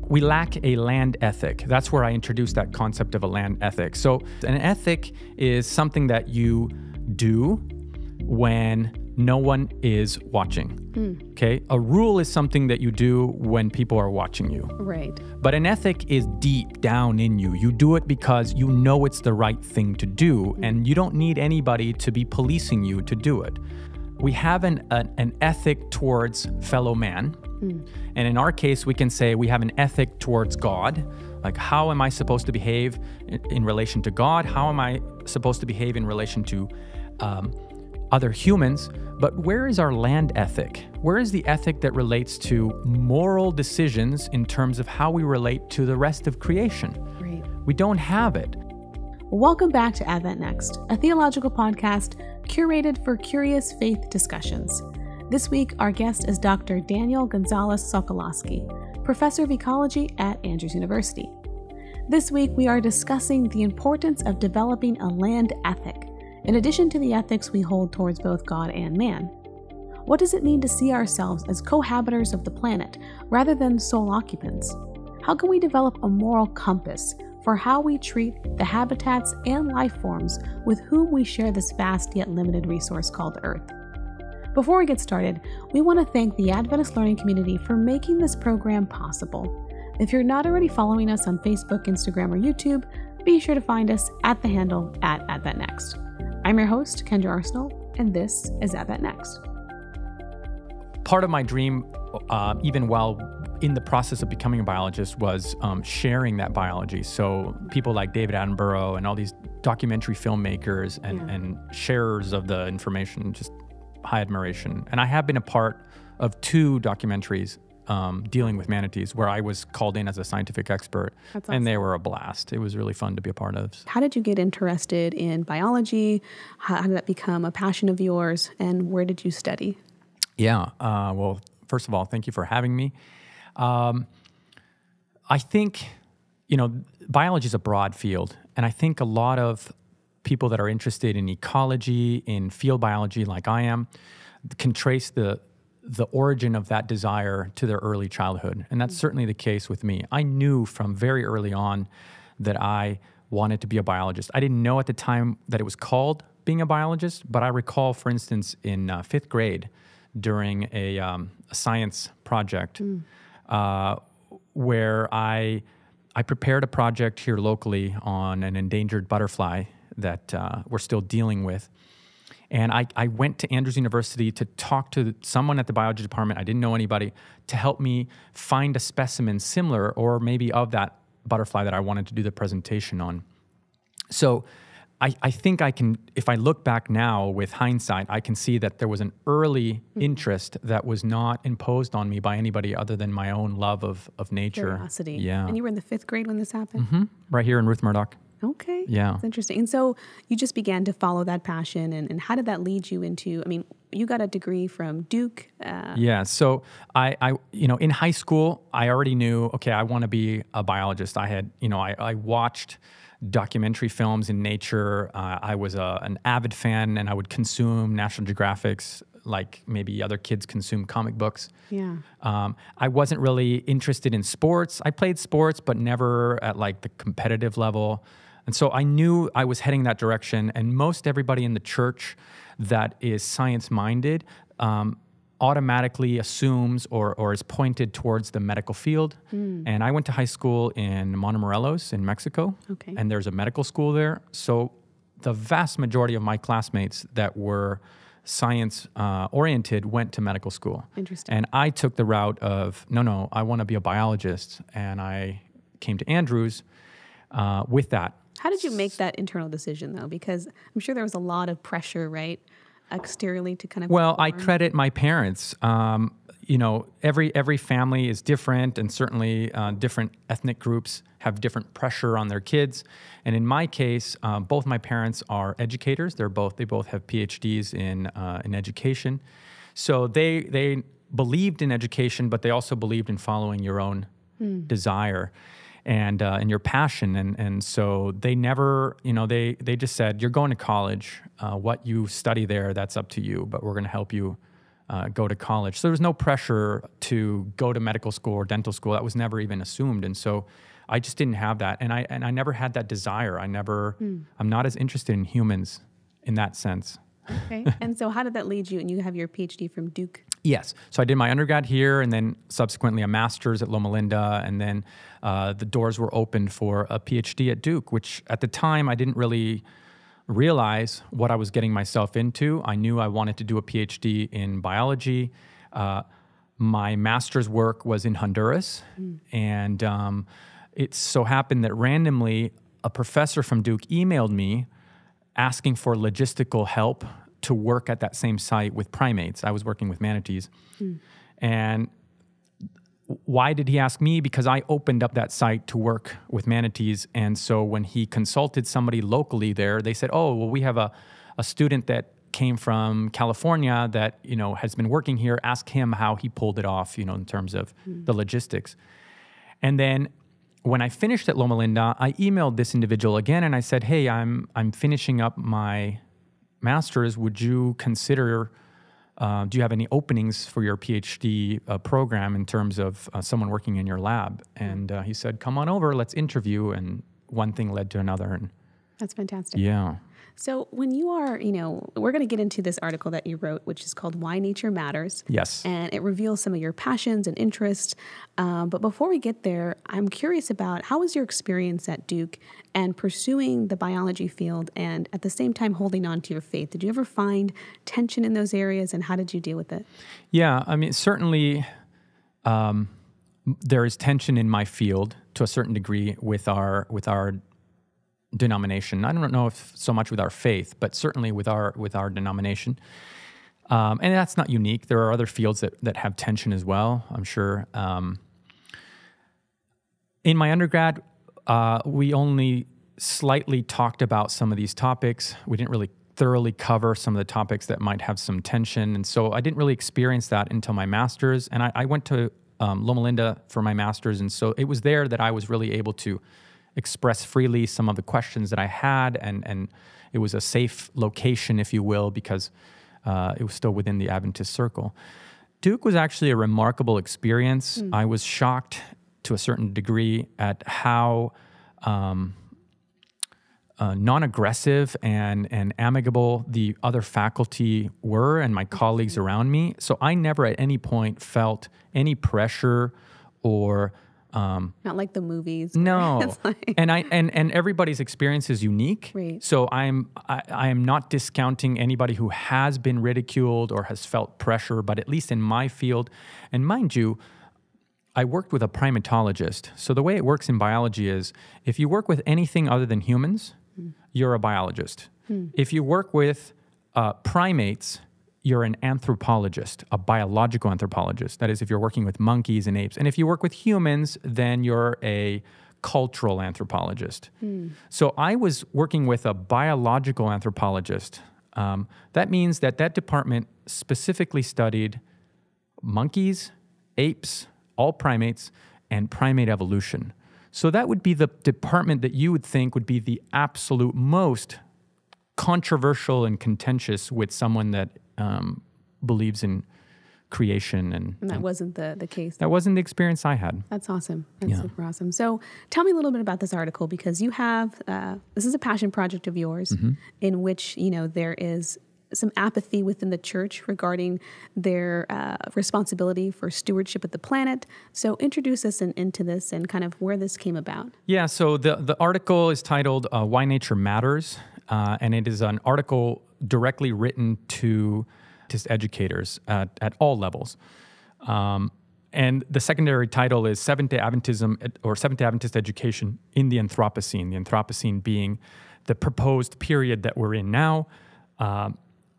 we lack a land ethic. That's where I introduced that concept of a land ethic. So an ethic is something that you do when no one is watching. Okay? A rule is something that you do when people are watching you. Right. But an ethic is deep down in you. You do it because you know it's the right thing to do, and you don't need anybody to be policing you to do it. We have an ethic towards fellow man. And in our case, we can say we have an ethic towards God. Like, how am I supposed to behave in relation to God? How am I supposed to behave in relation to other humans? But where is our land ethic? Where is the ethic that relates to moral decisions in terms of how we relate to the rest of creation? Right. We don't have it. Welcome back to Advent Next, a theological podcast curated for curious faith discussions. This week, our guest is Dr. Daniel Gonzalez-Socoloske, professor of ecology at Andrews University. This week, we are discussing the importance of developing a land ethic, in addition to the ethics we hold towards both God and man. What does it mean to see ourselves as cohabitors of the planet rather than sole occupants? How can we develop a moral compass for how we treat the habitats and life forms with whom we share this vast yet limited resource called Earth? Before we get started, we want to thank the Adventist Learning Community for making this program possible. If you're not already following us on Facebook, Instagram, or YouTube, be sure to find us at the handle @AdventNext. I'm your host, Kendra Arsenal, and this is Advent Next. Part of my dream, even while in the process of becoming a biologist, was sharing that biology. So people like David Attenborough and all these documentary filmmakers and sharers of the information, just high admiration. And I have been a part of 2 documentaries dealing with manatees where I was called in as a scientific expert. That's awesome. And they were a blast. It was really fun to be a part of. How did you get interested in biology? How did that become a passion of yours? And where did you study? Yeah. Well, first of all, thank you for having me. I think, biology is a broad field. And I think a lot of people that are interested in ecology, in field biology like I am, can trace the origin of that desire to their early childhood. And that's certainly the case with me. I knew from very early on that I wanted to be a biologist. I didn't know at the time that it was called being a biologist, but I recall, for instance, in 5th grade during a science project where I prepared a project here locally on an endangered butterfly that we're still dealing with. And I went to Andrews University to talk to someone at the biology department. I didn't know anybody to help me find a specimen similar or maybe of that butterfly that I wanted to do the presentation on. So I think I can, if I look back now with hindsight, I can see that there was an early interest that was not imposed on me by anybody other than my own love of nature. Curiosity. Yeah. And you were in the 5th grade when this happened? Mm-hmm. Right here in Ruth Murdoch. Okay. Yeah. That's interesting. And so you just began to follow that passion. And how did that lead you into, you got a degree from Duke. Yeah. So I in high school, I already knew, okay, I want to be a biologist. I had, I watched documentary films in nature. I was an avid fan, and I would consume National Geographics like maybe other kids consume comic books. Yeah. I wasn't really interested in sports. I played sports, but never at like the competitive level. And so I knew I was heading that direction. And most everybody in the church that is science-minded automatically assumes or is pointed towards the medical field. And I went to high school in Montemorelos in Mexico. Okay. And there's a medical school there. So the vast majority of my classmates that were science oriented went to medical school. Interesting. And I took the route of, no, I want to be a biologist. And I came to Andrews with that. How did you make that internal decision, though? Because I'm sure there was a lot of pressure, right, exteriorly to kind of... Well, I credit my parents. Every family is different, and certainly different ethnic groups have different pressure on their kids. And in my case, both my parents are educators. They both have PhDs in education. So they believed in education, but they also believed in following your own desire and your passion. And so they never, they just said, you're going to college. What you study there, that's up to you, but we're going to help you go to college. So there was no pressure to go to medical school or dental school. That was never even assumed. And so I just didn't have that. And I never had that desire. I'm not as interested in humans in that sense. Okay. And so how did that lead you? And you have your PhD from Duke. Yes. So I did my undergrad here and then subsequently a master's at Loma Linda. And then the doors were opened for a PhD at Duke, which at the time I didn't really realize what I was getting myself into. I knew I wanted to do a PhD in biology. My master's work was in Honduras. And it so happened that randomly a professor from Duke emailed me asking for logistical help to work at that same site with primates. I was working with manatees. And why did he ask me? Because I opened up that site to work with manatees. And so when he consulted somebody locally there, they said, oh, well, we have a student that came from California that, has been working here. Ask him how he pulled it off, in terms of the logistics. And then when I finished at Loma Linda, I emailed this individual again and I said, hey, I'm finishing up my master's. Would you consider, do you have any openings for your PhD program in terms of someone working in your lab? And he said, come on over, let's interview. And one thing led to another. And that's fantastic. Yeah. So when you are, we're going to get into this article that you wrote, which is called Why Nature Matters. Yes. And it reveals some of your passions and interests. But before we get there, I'm curious about how was your experience at Duke and pursuing the biology field and at the same time holding on to your faith? Did you ever find tension in those areas and how did you deal with it? Yeah, I mean, certainly there is tension in my field to a certain degree with our denomination. I don't know if so much with our faith, but certainly with our denomination. And that's not unique. There are other fields that have tension as well, I'm sure. In my undergrad, we only slightly talked about some of these topics. We didn't really thoroughly cover some of the topics that might have some tension. And so I didn't really experience that until my master's. And I went to Loma Linda for my master's. And so it was there that I was really able to express freely some of the questions that I had, and it was a safe location, if you will, because it was still within the Adventist circle. Duke was actually a remarkable experience. I was shocked to a certain degree at how non-aggressive and amicable the other faculty were and my colleagues around me. So I never at any point felt any pressure or not like the movies. No, and everybody's experience is unique. Right. So I am not discounting anybody who has been ridiculed or has felt pressure, but at least in my field, and mind you, I worked with a primatologist. So the way it works in biology is if you work with anything other than humans, you're a biologist. If you work with primates, you're an anthropologist, a biological anthropologist. That is, if you're working with monkeys and apes. And if you work with humans, then you're a cultural anthropologist. So I was working with a biological anthropologist. That means that department specifically studied monkeys, apes, all primates, and primate evolution. So that would be the department that you would think would be the absolute most controversial and contentious with someone that believes in creation. And that wasn't the case. That wasn't the experience I had. That's awesome. That's super awesome. So tell me a little bit about this article, because you have, this is a passion project of yours in which, there is some apathy within the church regarding their responsibility for stewardship of the planet. So introduce us into this and kind of where this came about. Yeah, so the article is titled Why Nature Matters, and it is an article directly written to educators at all levels. And the secondary title is Seventh-day Adventism or Seventh-day Adventist Education in the Anthropocene, the Anthropocene being the proposed period that we're in now,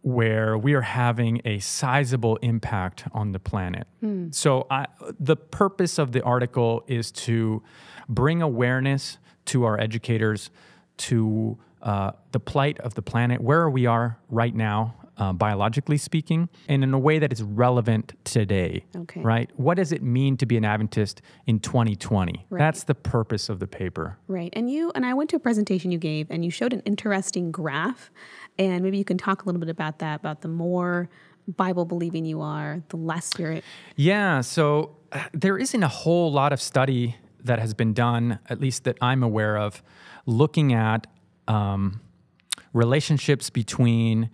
where we are having a sizable impact on the planet. So the purpose of the article is to bring awareness to our educators to the plight of the planet, where we are right now, biologically speaking, and in a way that is relevant today, right? What does it mean to be an Adventist in 2020? Right. That's the purpose of the paper. Right. And I went to a presentation you gave, and you showed an interesting graph, and maybe you can talk a little bit about that, about the more Bible-believing you are, the less you're... Yeah, so there isn't a whole lot of study that has been done, at least that I'm aware of, looking at relationships between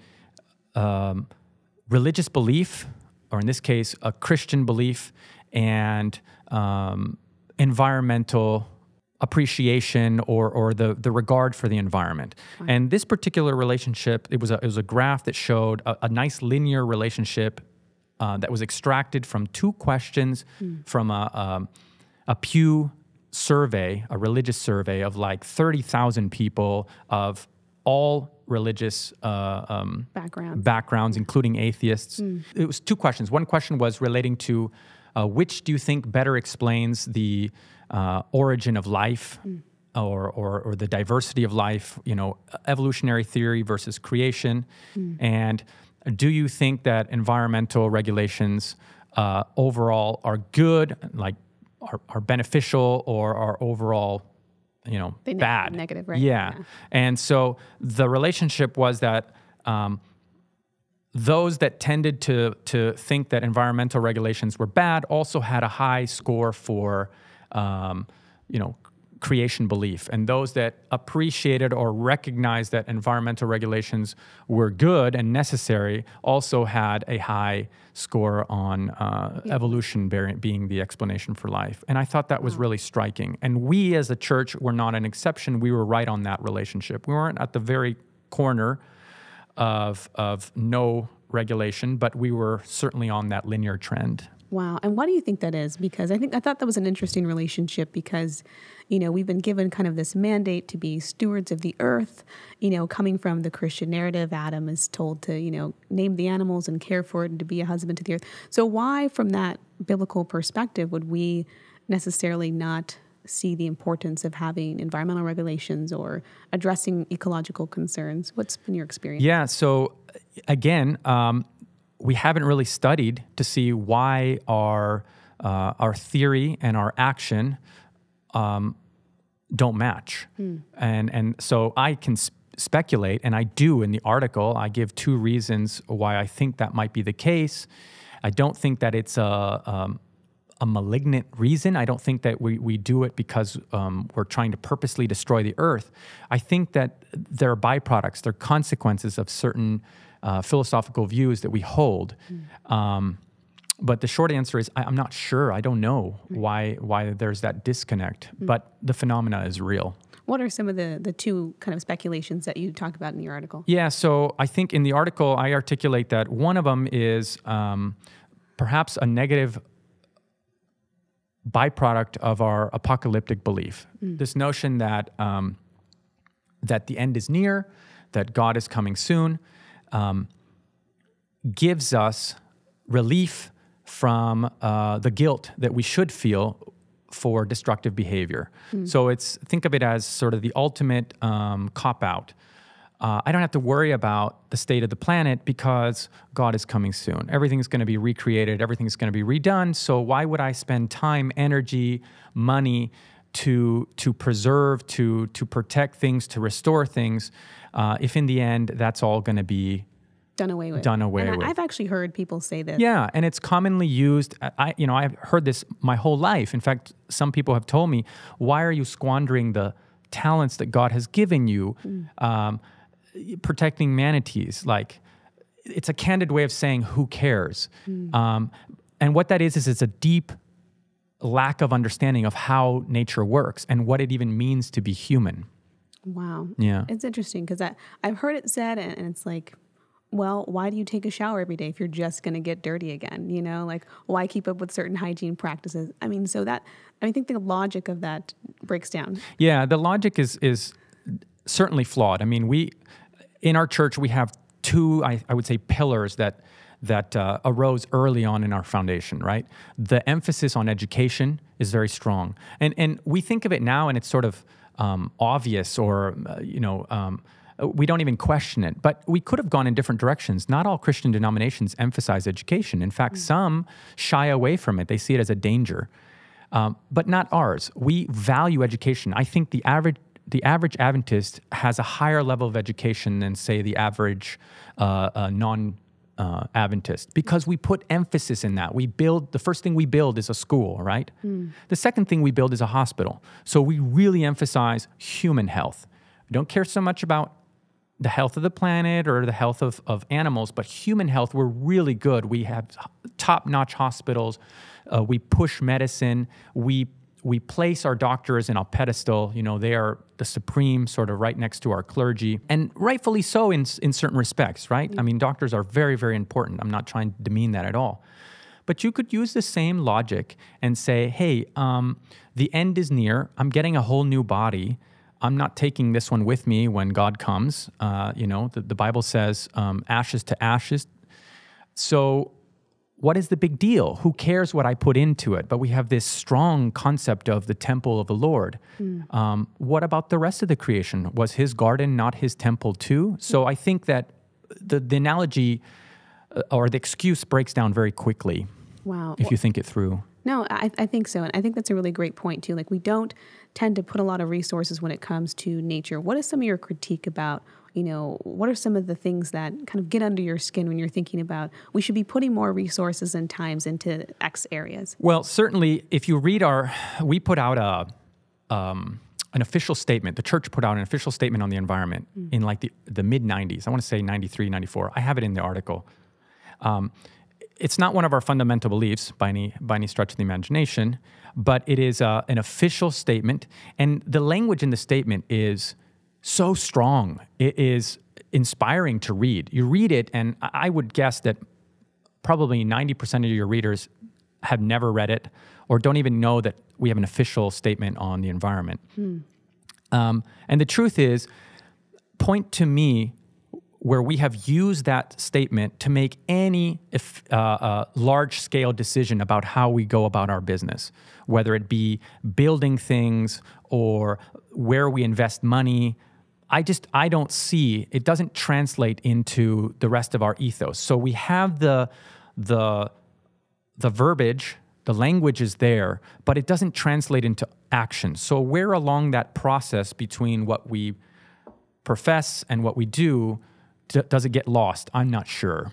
religious belief, or in this case, a Christian belief, and environmental appreciation or the regard for the environment. Right. And this particular relationship, it was a graph that showed a nice linear relationship that was extracted from two questions from a Pew survey, a religious survey of like 30,000 people of all religious backgrounds, including atheists. It was two questions. One question was relating to which do you think better explains the origin of life or the diversity of life, evolutionary theory versus creation. And do you think that environmental regulations overall are good, like are beneficial, or are overall bad? Negative, right? Yeah. And so the relationship was that those that tended to think that environmental regulations were bad also had a high score for creation belief. And those that appreciated or recognized that environmental regulations were good and necessary also had a high score on evolution being the explanation for life. And I thought that was really striking. And we as a church were not an exception. We were right on that relationship. We weren't at the very corner of no regulation, but we were certainly on that linear trend. Wow. And why do you think that is? Because I thought that was an interesting relationship because, we've been given kind of this mandate to be stewards of the earth, coming from the Christian narrative. Adam is told to, name the animals and care for it and to be a husband to the earth. So why, from that biblical perspective, would we necessarily not see the importance of having environmental regulations or addressing ecological concerns? What's been your experience? Yeah. So again, we haven't really studied to see why our theory and our action don't match. And so I can speculate, and I do in the article. I give two reasons why I think that might be the case. I don't think that it's a malignant reason. I don't think that we do it because we're trying to purposely destroy the earth. I think that there are byproducts, there are consequences of certain philosophical views that we hold. But the short answer is I'm not sure. I don't know why there's that disconnect, but the phenomena is real. What are some of the two kind of speculations that you talk about in your article? Yeah, so I think in the article I articulate that one of them is perhaps a negative byproduct of our apocalyptic belief. This notion that that the end is near, that God is coming soon, gives us relief from the guilt that we should feel for destructive behavior. So think of it as sort of the ultimate cop-out. I don't have to worry about the state of the planet because God is coming soon. Everything's going to be recreated. Everything's going to be redone. So why would I spend time, energy, money to preserve, to protect things, to restore things, if in the end that's all going to be done away with? I've actually heard people say this. Yeah, and it's commonly used. I've heard this my whole life. In fact, some people have told me, "Why are you squandering the talents that God has given you?" Protecting manatees, like it's a candid way of saying who cares. And what that is it's a deep lack of understanding of how nature works and what it even means to be human. Wow. Yeah. It's interesting because I've heard it said, and it's like, well, why do you take a shower every day if you're just going to get dirty again? Like why keep up with certain hygiene practices? I think the logic of that breaks down. Yeah, the logic is certainly flawed. In our church, we have two, I would say, pillars that arose early on in our foundation, right? The emphasis on education is very strong. And we think of it now and it's sort of obvious or, we don't even question it. But we could have gone in different directions. Not all Christian denominations emphasize education. In fact, some shy away from it. They see it as a danger. But not ours. We value education. I think the average Adventist has a higher level of education than, say, the average Adventist because we put emphasis in that. The first thing we build is a school, right? The second thing we build is a hospital. So we really emphasize human health. We don't care so much about the health of the planet or the health of animals, but human health, we're really good. We have top-notch hospitals. We push medicine. We place our doctors in a pedestal. They are the supreme, sort of right next to our clergy, and rightfully so in certain respects, right? I mean, doctors are very, very important. I'm not trying to demean that at all. But you could use the same logic and say, hey, the end is near. I'm getting a whole new body. I'm not taking this one with me when God comes. The Bible says ashes to ashes. So what is the big deal? Who cares what I put into it? But we have this strong concept of the temple of the Lord. What about the rest of the creation? Was his garden not his temple too? So I think that the analogy or the excuse breaks down very quickly. Wow. If you think it through. No, I think so. And I think that's a really great point too. Like, we don't tend to put a lot of resources when it comes to nature. What is some of your critique about, what are some of the things that kind of get under your skin when you're thinking about we should be putting more resources and times into X areas? Well, certainly if you read we put out an official statement. The church put out an official statement on the environment in like the mid-90s. I want to say 93, 94. I have it in the article. It's not one of our fundamental beliefs by any stretch of the imagination, but it is an official statement. And the language in the statement is so strong. It is inspiring to read. You read it, and I would guess that probably 90% of your readers have never read it or don't even know that we have an official statement on the environment. And the truth is, point to me where we have used that statement to make any large-scale decision about how we go about our business, whether it be building things or where we invest money. I don't see, it doesn't translate into the rest of our ethos. So we have the verbiage, the language is there, but it doesn't translate into action. So where along that process between what we profess and what we do, does it get lost? I'm not sure.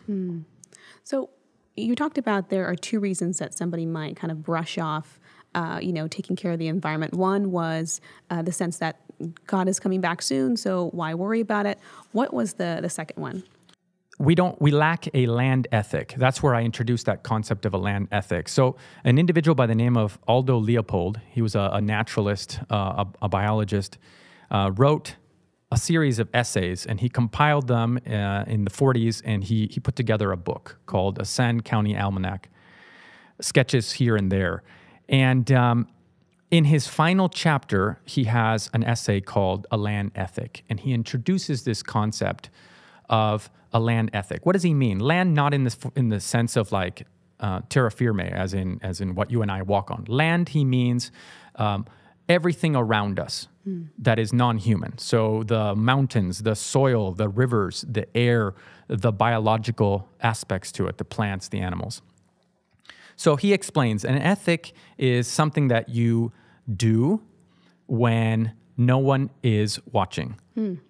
So you talked about there are two reasons that somebody might kind of brush off, taking care of the environment. One was the sense that God is coming back soon, so why worry about it? What was the second one? We lack a land ethic. That's where I introduced that concept of a land ethic. So an individual by the name of Aldo Leopold, he was a naturalist, a biologist, wrote a series of essays, and he compiled them in the 40s, and he put together a book called A Sand County Almanac, sketches here and there. And in his final chapter, he has an essay called A Land Ethic, and he introduces this concept of a land ethic. What does he mean? Land not in the sense of like terra firme, as in what you and I walk on. Land, he means everything around us that is non-human. So the mountains, the soil, the rivers, the air, the biological aspects to it, the plants, the animals. So he explains an ethic is something that you do when no one is watching.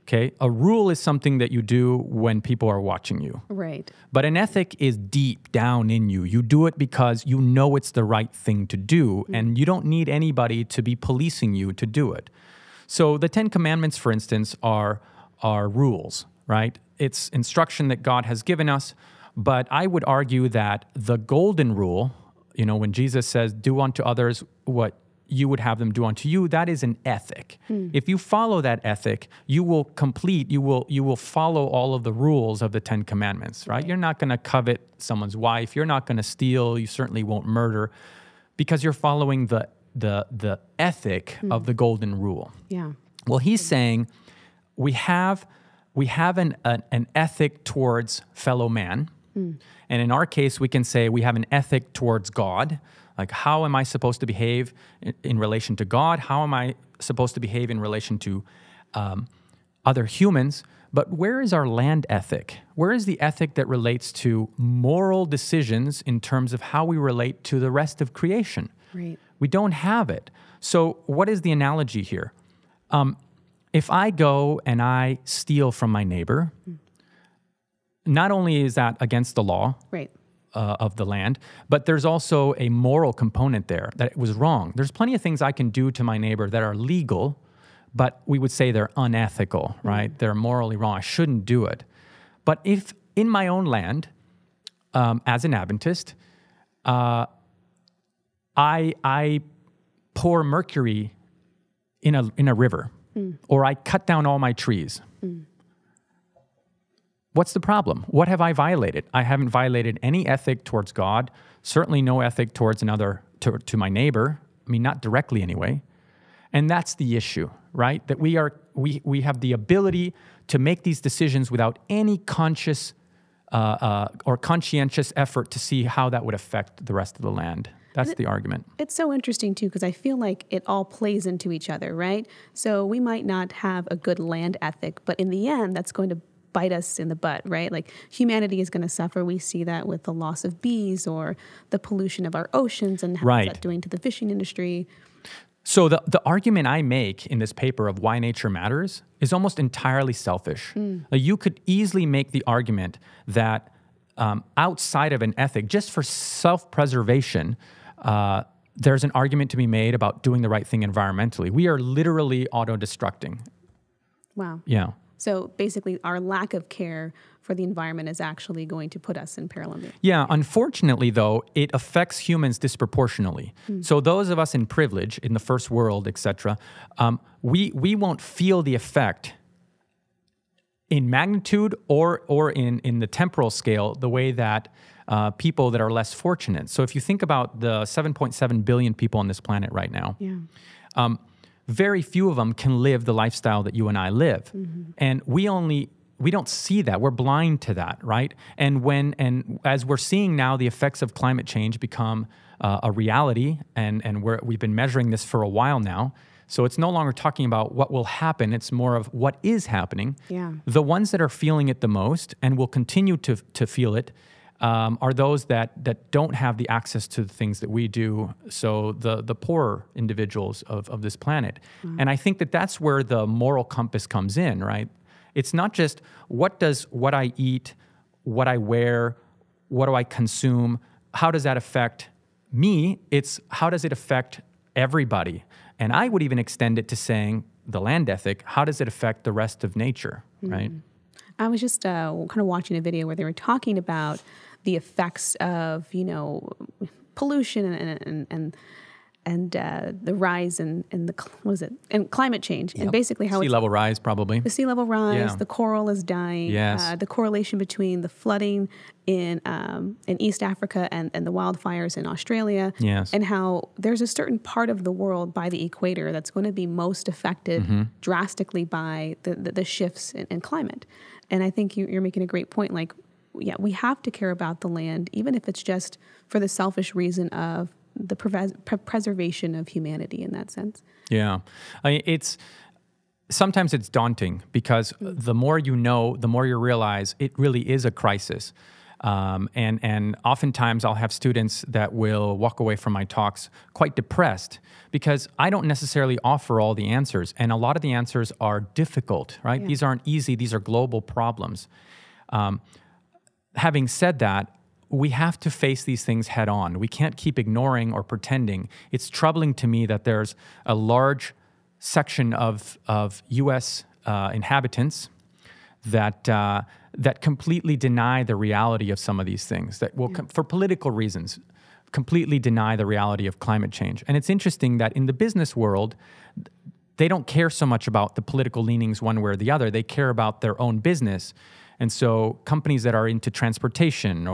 Okay? A rule is something that you do when people are watching you. Right. But an ethic is deep down in you. You do it because you know it's the right thing to do, and you don't need anybody to be policing you to do it. So the 10 Commandments, for instance, are rules, right? It's instruction that God has given us, but I would argue that the golden rule, when Jesus says, do unto others what you would have them do unto you, that is an ethic. If you follow that ethic, you will follow all of the rules of the 10 Commandments, right? You're not going to covet someone's wife. You're not going to steal. You certainly won't murder, because you're following the ethic of the golden rule. Yeah. Well, he's saying we have an ethic towards fellow man. And in our case, we can say we have an ethic towards God. Like, how am I supposed to behave in relation to God? How am I supposed to behave in relation to other humans? But where is our land ethic? Where is the ethic that relates to moral decisions in terms of how we relate to the rest of creation? Right. We don't have it. So what is the analogy here? If I go and I steal from my neighbor, not only is that against the law Right. Of the land, but there's also a moral component there that it was wrong. There's plenty of things I can do to my neighbor that are legal, but we would say they're unethical, right? They're morally wrong. I shouldn't do it. But if in my own land, as an Adventist, I pour mercury in a river, or I cut down all my trees. What's the problem? What have I violated? I haven't violated any ethic towards God, certainly no ethic towards to my neighbor. I mean, not directly anyway. And that's the issue, right? That we have the ability to make these decisions without any conscious or conscientious effort to see how that would affect the rest of the land. That's the argument. It's so interesting, too, because I feel like it all plays into each other, right? So we might not have a good land ethic, but in the end, that's going to bite us in the butt, right? Like humanity is going to suffer. We see that with the loss of bees or the pollution of our oceans and how that's doing to the fishing industry. So the argument I make in this paper of why nature matters is almost entirely selfish. You could easily make the argument that outside of an ethic, just for self-preservation, there's an argument to be made about doing the right thing environmentally. We are literally auto-destructing. Wow. Yeah. So basically, our lack of care for the environment is actually going to put us in peril. Yeah, unfortunately, though, it affects humans disproportionately. So those of us in privilege, in the first world, etc., we won't feel the effect in magnitude or in the temporal scale the way that people that are less fortunate. So if you think about the 7.7 billion people on this planet right now, very few of them can live the lifestyle that you and I live. And we don't see that. We're blind to that, right? And as we're seeing now the effects of climate change become a reality, and we've been measuring this for a while now, so it's no longer talking about what will happen, it's more of what is happening. Yeah. The ones that are feeling it the most and will continue to feel it are those that don't have the access to the things that we do, so the poorer individuals of this planet. And I think that's where the moral compass comes in, right? It's not just what I eat, what I wear, what do I consume, how does that affect me? It's how does it affect everybody? And I would even extend it to saying the land ethic, how does it affect the rest of nature, right? I was just kind of watching a video where they were talking about the effects of, pollution and the rise in climate change, and basically how sea level rise, probably the sea level rise, the coral is dying, the correlation between the flooding in East Africa and the wildfires in Australia, and how there's a certain part of the world by the equator that's going to be most affected drastically by the shifts in climate. And I think you're making a great point. Like, we have to care about the land, even if it's just for the selfish reason of the preservation of humanity in that sense. Yeah. Sometimes it's daunting because the more you know, the more you realize it really is a crisis. And oftentimes I'll have students that will walk away from my talks quite depressed because I don't necessarily offer all the answers. And a lot of the answers are difficult, right? Yeah. These aren't easy. These are global problems. Having said that, we have to face these things head on. We can't keep ignoring or pretending. It's troubling to me that there's a large section of U.S. Inhabitants that completely deny the reality of some of these things, that will, for political reasons, completely deny the reality of climate change. And it's interesting that in the business world, they don't care so much about the political leanings one way or the other. They care about their own business. And so companies that are into transportation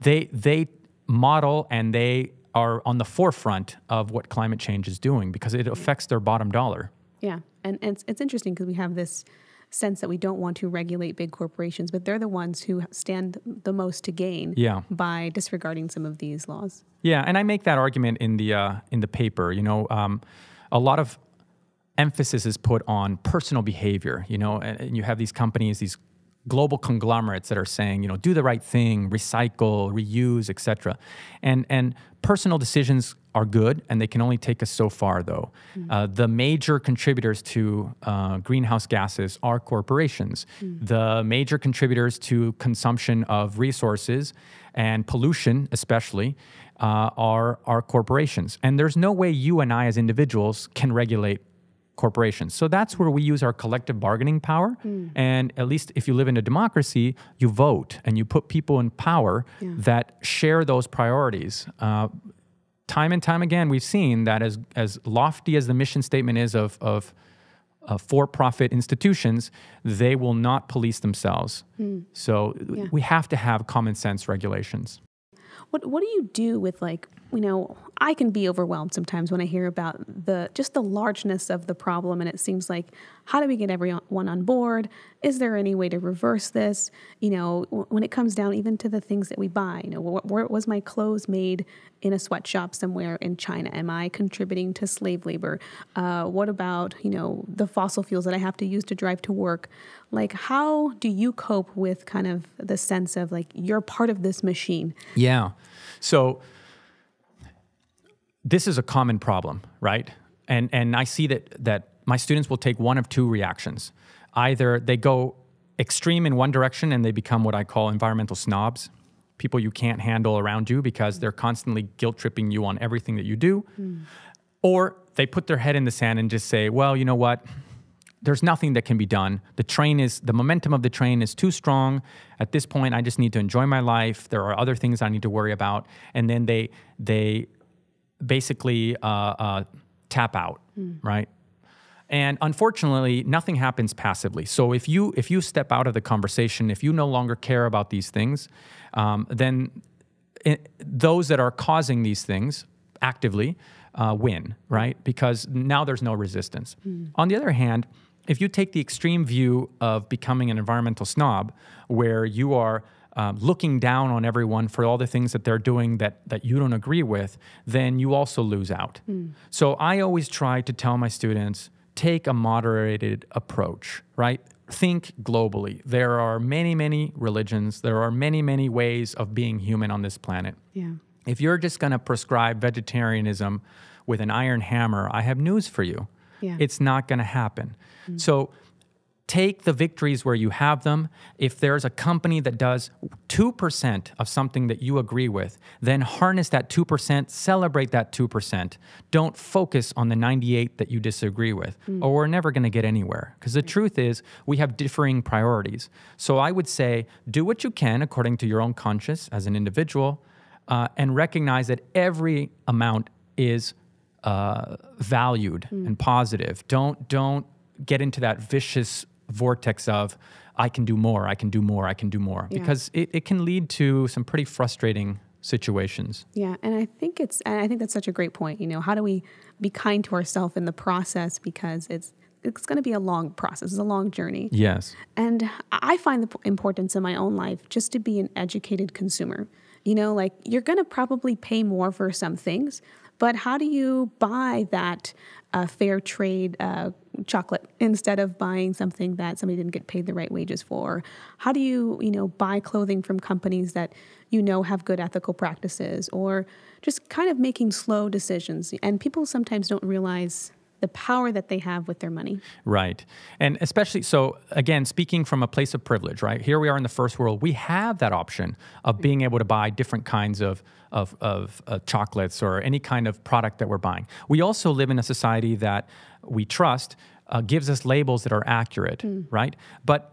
they model and they are on the forefront of what climate change is doing because it affects their bottom dollar. Yeah, and it's interesting because we have this sense that we don't want to regulate big corporations, but they're the ones who stand the most to gain by disregarding some of these laws. Yeah, and I make that argument in the paper. A lot of emphasis is put on personal behavior. And you have these companies, these global conglomerates that are saying, do the right thing, recycle, reuse, etc. And personal decisions are good, and they can only take us so far, though. The major contributors to greenhouse gases are corporations. The major contributors to consumption of resources and pollution, especially, are corporations. And there's no way you and I as individuals can regulate corporations. So that's where we use our collective bargaining power. And at least if you live in a democracy, you vote and you put people in power that share those priorities. Time and time again, we've seen that as lofty as the mission statement is of for-profit institutions, they will not police themselves. So we have to have common sense regulations. What do you do with, like, I can be overwhelmed sometimes when I hear about the largeness of the problem, and it seems like, how do we get everyone on board? Is there any way to reverse this? When it comes down even to the things that we buy, where was my clothes made in a sweatshop somewhere in China? Am I contributing to slave labor? What about, the fossil fuels that I have to use to drive to work? Like, how do you cope with kind of the sense of, like, you're part of this machine? Yeah. So this is a common problem, right? And I see that my students will take one of two reactions. Either they go extreme in one direction and they become what I call environmental snobs, people you can't handle around you because they're constantly guilt-tripping you on everything that you do. Or they put their head in the sand and just say, well, you know what? There's nothing that can be done. The momentum of the train is too strong. At this point, I just need to enjoy my life. There are other things I need to worry about. And then they basically tap out, right? And unfortunately, nothing happens passively. So if you step out of the conversation, if you no longer care about these things, then those that are causing these things actively win, right? Because now there's no resistance. On the other hand, if you take the extreme view of becoming an environmental snob, where you are looking down on everyone for all the things that they're doing that you don't agree with, then you also lose out. So I always try to tell my students, take a moderated approach, right? Think globally. There are many, many religions. There are many, many ways of being human on this planet. If you're just going to prescribe vegetarianism with an iron hammer, I have news for you. It's not going to happen. So take the victories where you have them. If there's a company that does 2% of something that you agree with, then harness that 2%, celebrate that 2%. Don't focus on the 98 that you disagree with, or we're never going to get anywhere. Because the truth is, we have differing priorities. So I would say, do what you can according to your own conscience as an individual, and recognize that every amount is valued and positive. Don't get into that vicious vortex of I can do more, I can do more, I can do more, because it can lead to some pretty frustrating situations. Yeah, and I think that's such a great point. How do we be kind to ourselves in the process, because it's going to be a long process, it's a long journey. Yes. And I find the importance in my own life just to be an educated consumer. Like, you're going to probably pay more for some things, but how do you buy that fair trade chocolate instead of buying something that somebody didn't get paid the right wages for? How do you, buy clothing from companies that have good ethical practices, or just kind of making slow decisions? And people sometimes don't realize the power that they have with their money. Right. And especially, so again, speaking from a place of privilege, right? Here we are in the first world. We have that option of being able to buy different kinds of chocolates or any kind of product that we're buying. We also live in a society that we trust gives us labels that are accurate, right? But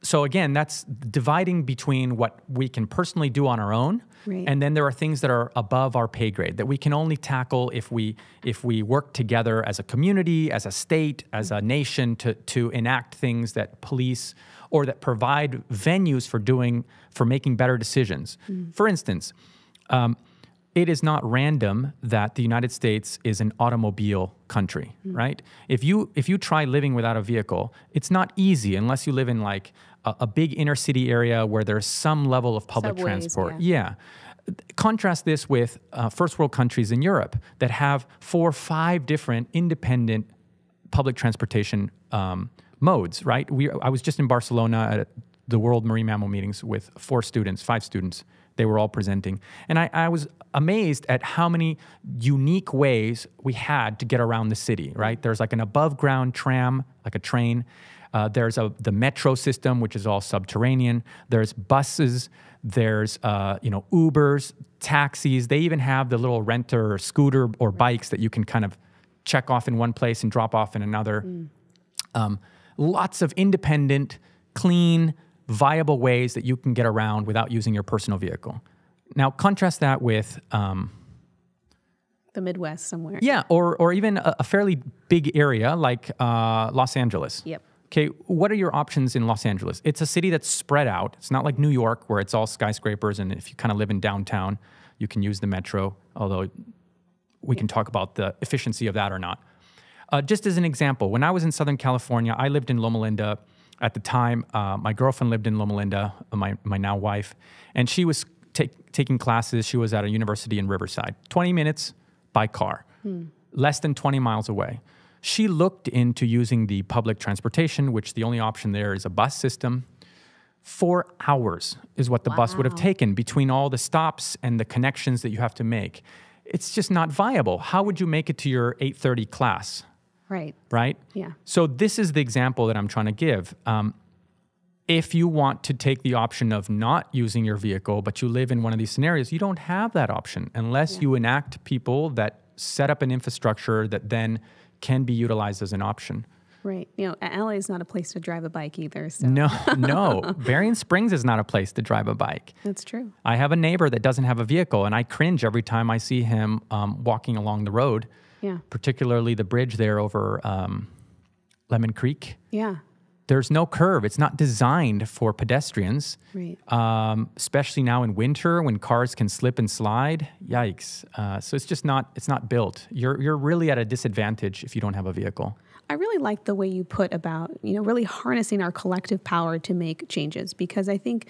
so again, that's dividing between what we can personally do on our own, and then there are things that are above our pay grade that we can only tackle if we work together as a community, as a state, as a nation to enact things that police or that provide venues for making better decisions. For instance, it is not random that the United States is an automobile country, right? If you try living without a vehicle, it's not easy unless you live in like a big inner city area where there's some level of public transport. Yeah. Contrast this with first world countries in Europe that have 4 or 5 different independent public transportation modes, right? I was just in Barcelona at the World Marine Mammal meetings with 5 students. They were all presenting. And I was amazed at how many unique ways we had to get around the city, right? There's like an above ground tram, like a train. There's the metro system, which is all subterranean. There's buses. There's Ubers, taxis. They even have the little renter or scooter or bikes that you can kind of check off in one place and drop off in another. Lots of independent, clean, viable ways that you can get around without using your personal vehicle. Now, contrast that with the Midwest somewhere. Yeah, or even a fairly big area like Los Angeles. Yep. Okay, what are your options in Los Angeles? It's a city that's spread out. It's not like New York where it's all skyscrapers, and if you kind of live in downtown, you can use the metro, although we can talk about the efficiency of that or not. Just as an example, when I was in Southern California, I lived in Loma Linda. At the time, my girlfriend lived in Loma Linda, my now wife, and she was taking classes. She was at a university in Riverside, 20 minutes by car, less than 20 miles away. She looked into using the public transportation, which the only option there is a bus system. 4 hours is what the bus would have taken between all the stops and the connections that you have to make. It's just not viable. How would you make it to your 8:30 class? Right? Yeah. So this is the example that I'm trying to give. If you want to take the option of not using your vehicle, but you live in one of these scenarios, you don't have that option unless you enact people that set up an infrastructure that then can be utilized as an option. Right. LA is not a place to drive a bike either. So. No. Berrien Springs is not a place to drive a bike. That's true. I have a neighbor that doesn't have a vehicle, and I cringe every time I see him walking along the road. Yeah. Particularly the bridge there over Lemon Creek. Yeah. There's no curve. It's not designed for pedestrians. Right. Especially now in winter when cars can slip and slide. Yikes. So it's just not built. You're really at a disadvantage if you don't have a vehicle. I really like the way you put about, really harnessing our collective power to make changes, because I think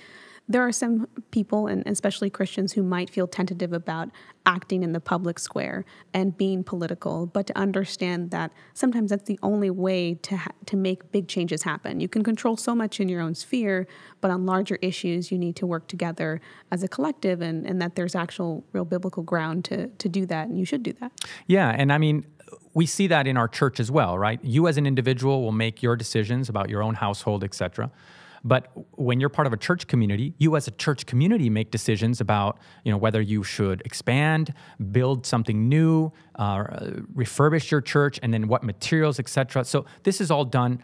there are some people, and especially Christians, who might feel tentative about acting in the public square and being political, but to understand that sometimes that's the only way to make big changes happen. You can control so much in your own sphere, but on larger issues, you need to work together as a collective, and that there's actual real biblical ground to do that, and you should do that. Yeah, and I mean, we see that in our church as well, right? You as an individual will make your decisions about your own household, etc. But when you're part of a church community, you as a church community make decisions about, whether you should expand, build something new, refurbish your church, and then what materials, etc. So this is all done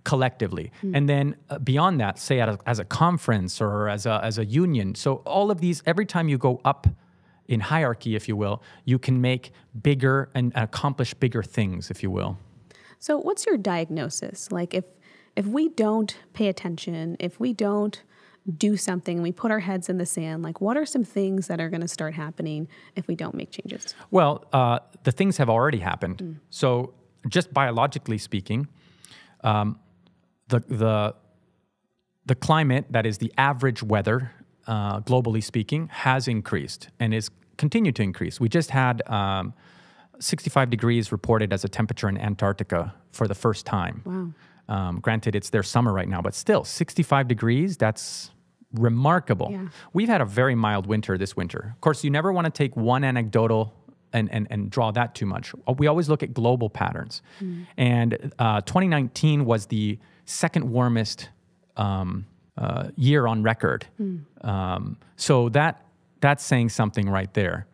collectively. And then beyond that, say as a conference or as a union. So all of these, every time you go up in hierarchy, if you will, you can make bigger and accomplish bigger things, if you will. So what's your diagnosis? Like if we don't pay attention, if we don't do something, we put our heads in the sand, like what are some things that are going to start happening if we don't make changes? Well, the things have already happened. So just biologically speaking, the climate, that is the average weather, globally speaking, has increased and is continued to increase. We just had 65 degrees reported as a temperature in Antarctica for the first time. Wow. Granted, it's their summer right now, but still, 65 degrees, that's remarkable. Yeah. We've had a very mild winter this winter. Of course, you never want to take one anecdotal and draw that too much. We always look at global patterns. And 2019 was the second warmest year on record. So that's saying something right there.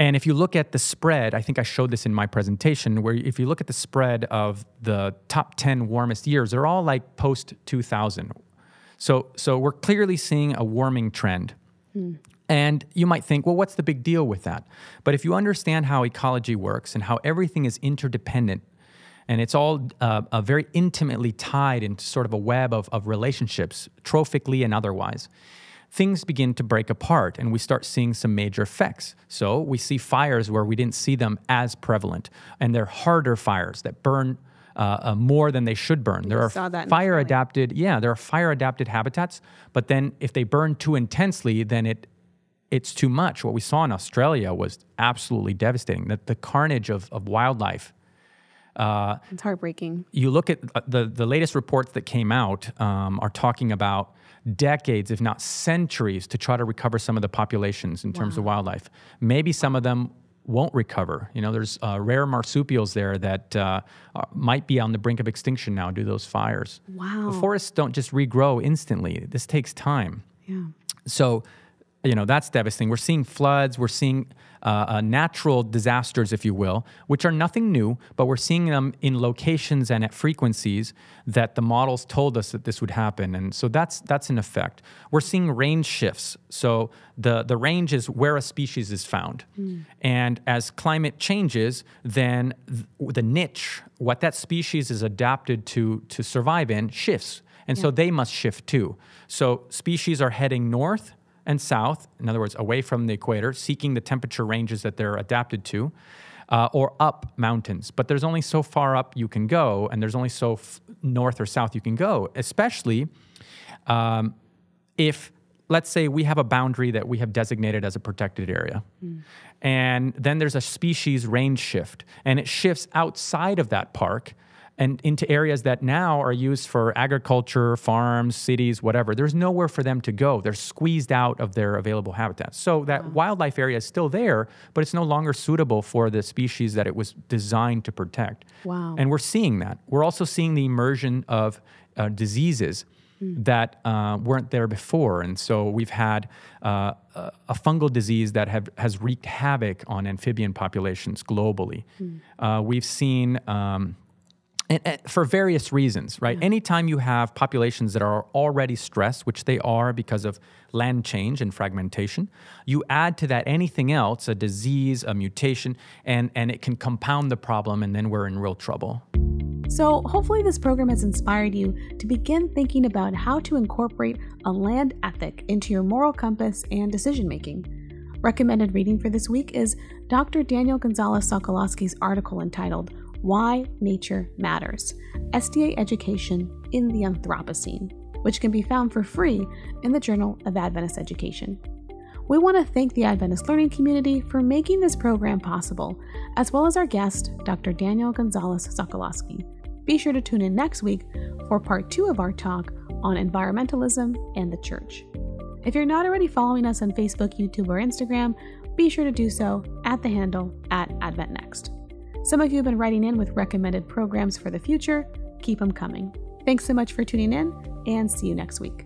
And if you look at the spread, I think I showed this in my presentation, where if you look at the spread of the top 10 warmest years, they're all like post-2000. So we're clearly seeing a warming trend. And you might think, well, what's the big deal with that? But if you understand how ecology works and how everything is interdependent, and it's all very intimately tied into sort of a web of relationships, trophically and otherwise, things begin to break apart and we start seeing some major effects. So we see fires where we didn't see them as prevalent, and they're harder fires that burn more than they should burn. There are fire-adapted, there are fire-adapted habitats, but then if they burn too intensely, then it's too much. What we saw in Australia was absolutely devastating. The carnage of wildlife It's heartbreaking. You look at the latest reports that came out are talking about decades, if not centuries, to try to recover some of the populations in terms of wildlife. Maybe some of them won't recover. There's rare marsupials there that might be on the brink of extinction now due to those fires. Wow. The forests don't just regrow instantly. This takes time. Yeah. So, that's devastating. We're seeing floods. We're seeing natural disasters, if you will, which are nothing new, but we're seeing them in locations and at frequencies that the models told us that this would happen. And so that's an effect. We're seeing range shifts. So the range is where a species is found. And as climate changes, then the niche, what that species is adapted to survive in, shifts. And so they must shift too. So species are heading north and south, in other words, away from the equator, seeking the temperature ranges that they're adapted to, or up mountains. But there's only so far up you can go, and there's only so north or south you can go, especially if, let's say, we have a boundary that we have designated as a protected area. And then there's a species range shift, and it shifts outside of that park and into areas that now are used for agriculture, farms, cities, whatever. There's nowhere for them to go. They're squeezed out of their available habitats. So that wildlife area is still there, but it's no longer suitable for the species that it was designed to protect. Wow. And we're seeing that. We're also seeing the immersion of diseases that weren't there before. And so we've had a fungal disease that has wreaked havoc on amphibian populations globally. We've seen... And for various reasons, right? Anytime you have populations that are already stressed, which they are because of land change and fragmentation, you add to that anything else, a disease, a mutation, and it can compound the problem, and then we're in real trouble. So hopefully this program has inspired you to begin thinking about how to incorporate a land ethic into your moral compass and decision-making. Recommended reading for this week is Dr. Daniel Gonzalez-Socoloske's article entitled Why Nature Matters, SDA Education in the Anthropocene, which can be found for free in the Journal of Adventist Education. We want to thank the Adventist Learning Community for making this program possible, as well as our guest, Dr. Daniel Gonzalez-Socoloske. Be sure to tune in next week for part 2 of our talk on environmentalism and the church. If you're not already following us on Facebook, YouTube, or Instagram, be sure to do so at the handle @AdventNext. Some of you have been writing in with recommended programs for the future. Keep them coming. Thanks so much for tuning in, and see you next week.